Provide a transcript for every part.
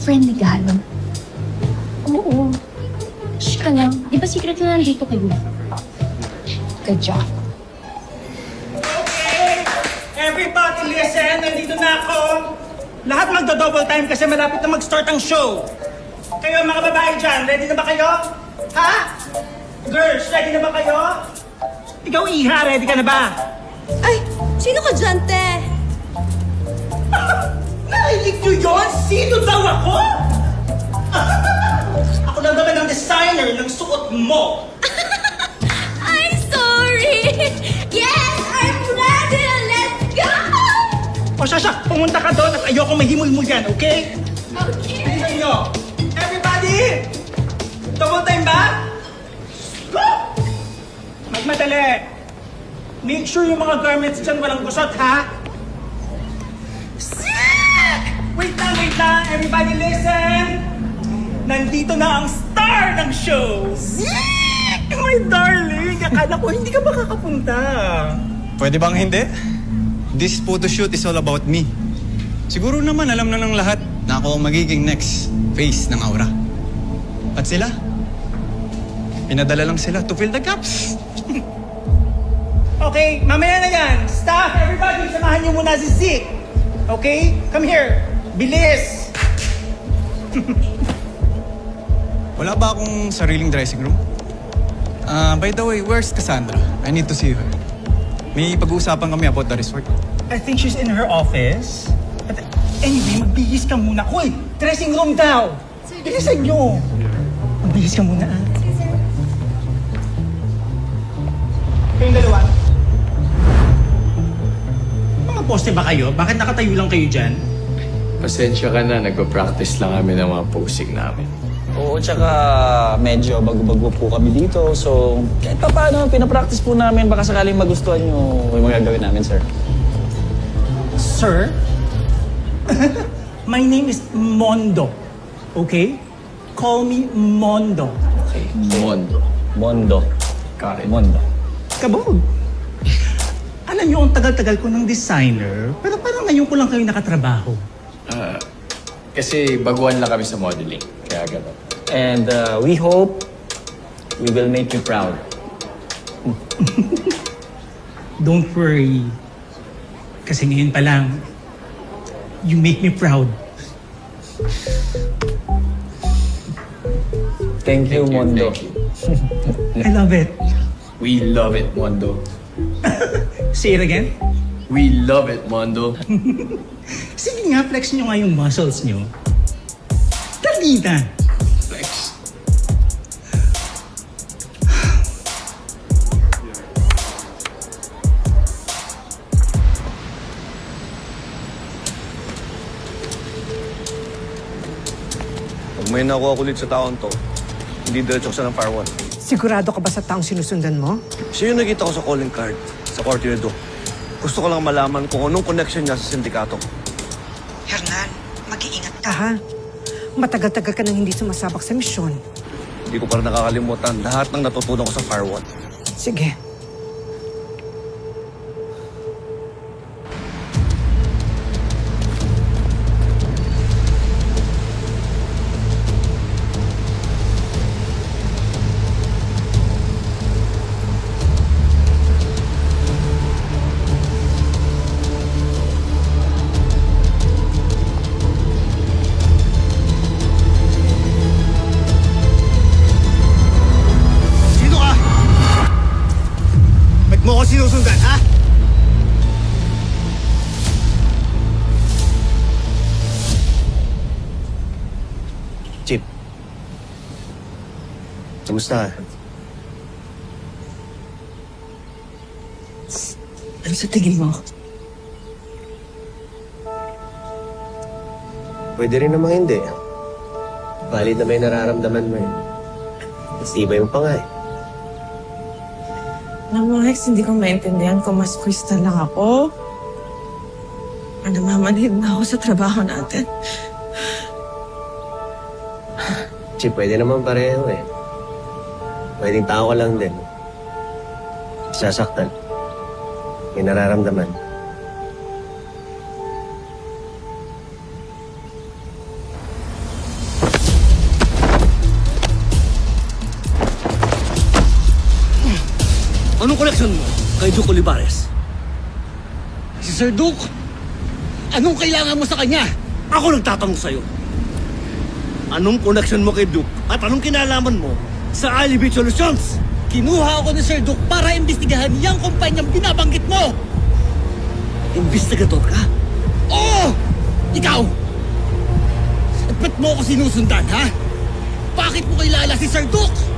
friend ni Galo? Oo. Shh ka lang. Di ba secret na nandito kayo? Good job. Okay! Everybody listen! Nandito na ako! Lahat magdo-double time kasi malapit na mag-start ang show. Kayo mga babae dyan, ready na ba kayo? Ha? Girls, ready na ba kayo? Ikaw, Iha, ready ka na ba? Ay, sino ka dyan, te? Narinig niyo yun? Sino daw ako? Ako lang naman ang designer ng suot mo. I'm sorry! Yes, I'm ready! Let's go! O Sasha, pumunta ka doon at ayoko mahimoy mo yan, okay? Okay. Tingnan nyo. Everybody! Double time ba? Go! Magmadali. Make sure yung mga garments dyan walang gusot, ha? Sick! Wait lang. Everybody listen! Nandito na ang star ng show! Sick! My darling! Akala ko hindi ka makakapunta. Pwede bang hindi? This photo shoot is all about me. Siguro naman alam na ng lahat na ako ang magiging next face ng aura. At sila? Pinadala lang sila to fill the gaps. Okay, mamaya na yan. Staff, everybody, samahan niyo muna si Zeke. Okay? Come here. Bilis! Wala ba akong sariling dressing room? By the way, where's Cassandra? I need to see her. May pag-uusapan kami about the resort. I think she's in her office. But anyway, magbihis ka muna. Hoy, dressing room daw. Bilisan nyo. Magbihis ka muna, ah. Kayong dalawa. Mga poste ba kayo? Bakit nakatayo lang kayo dyan? Pasensya ka na, nagpa-practice lang kami ng mga posing namin. Oo, tsaka medyo bago-bago po kami dito. So, kahit pa paano, pinapractice po namin. Baka sakaling magustuhan nyo yung mga gagawin namin, sir. Sir? My name is Mondo. Okay? Call me Mondo. Okay, Mondo. Mondo. Got it. Mondo. Kabog. Alam niyo, ang tagal-tagal ko ng designer, pero parang ngayon ko lang kayo nakatrabaho. Kasi baguhan lang kami sa modeling, kaya gano'n. And we hope we will make you proud. Don't worry. Kasi ngayon pa lang, you make me proud. Thank you, Mondo. Thank you. I love it. We love it, Mondo. Say it again. We love it, Mondo. Sige nga, flex nyo nga yung muscles nyo. Dali na. Flex. Pag may nakuha ko ulit sa taon to, hindi diretso ko siya ng Fire One. Sigurado ka ba sa taong sinusundan mo? Siya yung nakita ko sa calling card, sa Cortinedo. Gusto ko lang malaman kung anong connection niya sa sindikato. Hernan, mag-iingat ka ha. Matagal-tagal ka nang hindi sumasabak sa misyon. Hindi ko pa rin nakakalimutan lahat ng natutunan ko sa Fire One. Sige. Sino ka? Ba't mo ako sinusundan, ha? Chip. Kamusta? Ano sa tingin mo? Pwede rin namang hindi. Valid na may nararamdaman mo eh. Mas iba yung pangay. Alam mo, Rex, hindi ko maintindihan kung mas crystal lang ako. O namamanhid na ako sa trabaho natin. Chip, pwede naman pareho eh. Pwedeng tao ka lang din. Sasaktan. May nararamdaman. koneksyon mo kay Duke Olivares? Si Sir Duke? Anong kailangan mo sa kanya? Ako nagtatanong sa'yo. Anong koneksyon mo kay Duke at anong kinalaman mo sa Alibi Solutions? Kinuha ako ni Sir Duke para imbestigahan yung kumpanyang binabanggit mo. Investigador ka? Oo! Ikaw! At ba't mo ako sinusundan, ha? Bakit mo kilala si Sir Duke?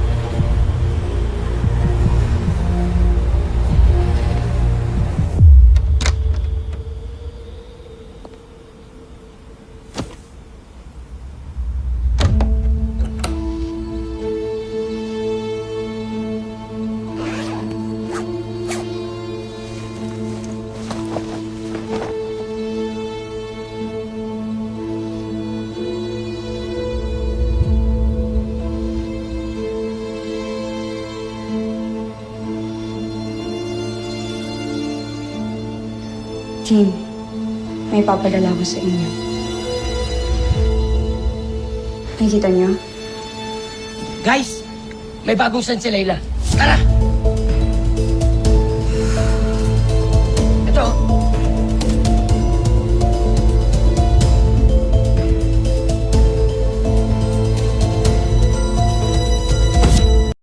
Team, may papadala ko sa inyo. Nakikita niyo? Guys, may bagong send si Layla. Tara!